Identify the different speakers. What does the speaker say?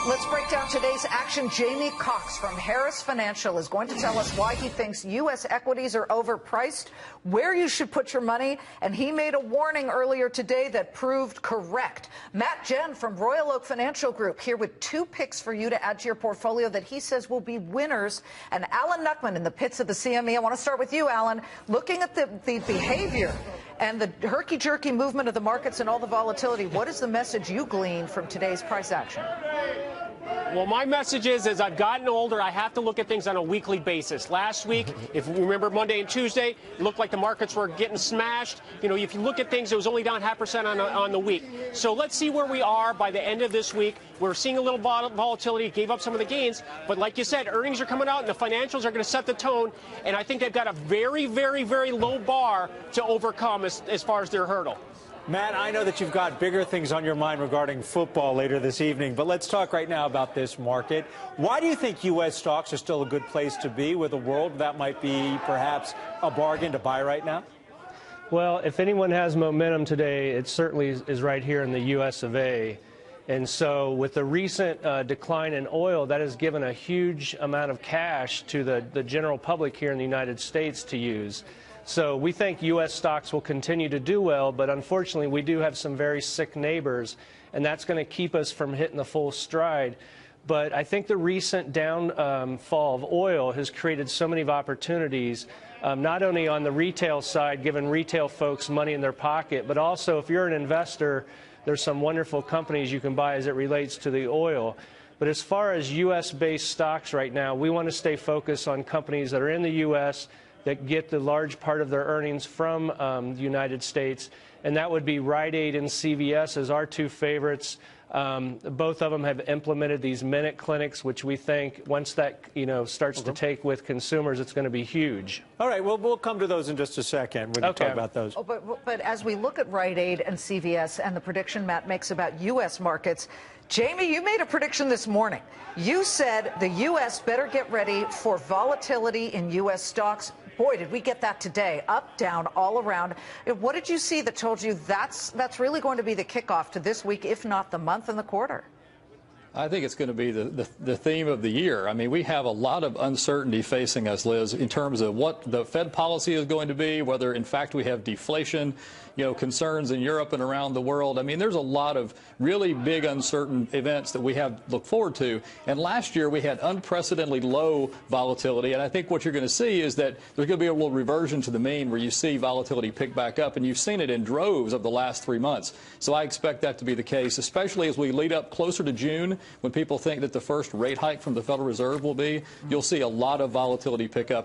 Speaker 1: Let's break down today's action. Jamie Cox from Harris Financial is going to tell us why he thinks U.S. equities are overpriced, where you should put your money, and he made a warning earlier today that proved correct. Matt Jehn from Royal Oak Financial Group here with two picks for you to add to your portfolio that he says will be winners. And Alan Nuckman in the pits of the CME. I want to start with you, Alan. Looking at the behavior and the herky-jerky movement of the markets and all the volatility, what is the message you glean from today's price action?
Speaker 2: Well, my message is, as I've gotten older, I have to look at things on a weekly basis. Last week, if you remember Monday and Tuesday, it looked like the markets were getting smashed. You know, if you look at things, it was only down 0.5% on the week. So let's see where we are by the end of this week. We're seeing a little volatility, gave up some of the gains. But like you said, earnings are coming out and the financials are going to set the tone. And I think they've got a very, very, very low bar to overcome as far as their hurdle.
Speaker 3: Matt, I know that you've got bigger things on your mind regarding football later this evening, but let's talk right now about this market. Why do you think U.S. stocks are still a good place to be with a world that might be perhaps a bargain to buy right now?
Speaker 4: Well, if anyone has momentum today, it certainly is right here in the U.S. of A. And so with the recent decline in oil, that has given a huge amount of cash to the general public here in the United States to use. So we think U.S. stocks will continue to do well, but unfortunately we do have some very sick neighbors, and that's going to keep us from hitting the full stride. But I think the recent downfall of oil has created so many opportunities, not only on the retail side, giving retail folks money in their pocket, but also if you're an investor, there's some wonderful companies you can buy as it relates to the oil. But as far as U.S.-based stocks right now, we want to stay focused on companies that are in the U.S., that get the large part of their earnings from the United States, and that would be Rite Aid and CVS as our two favorites. Both of them have implemented these minute clinics, which we think once that starts to take with consumers, it's going to be huge.
Speaker 3: All right, well, we'll come to those in just a second when you talk about those.
Speaker 1: Oh, but as we look at Rite Aid and CVS and the prediction Matt makes about U.S. markets, Jamie, you made a prediction this morning. You said the U.S. better get ready for volatility in U.S. stocks. Boy, did we get that today. Up, down, all around. What did you see that told you that's really going to be the kickoff to this week, if not the month and the quarter?
Speaker 5: I think it's going to be the theme of the year. I mean, we have a lot of uncertainty facing us, Liz, in terms of what the Fed policy is going to be, whether, in fact, we have deflation, concerns in Europe and around the world. I mean, there's a lot of really big uncertain events that we have to look forward to. And last year, we had unprecedentedly low volatility. And I think what you're going to see is that there's going to be a little reversion to the mean where you see volatility pick back up. And you've seen it in droves of the last 3 months. So I expect that to be the case, especially as we lead up closer to June, when people think that the first rate hike from the Federal Reserve will be. You'll see a lot of volatility pick up.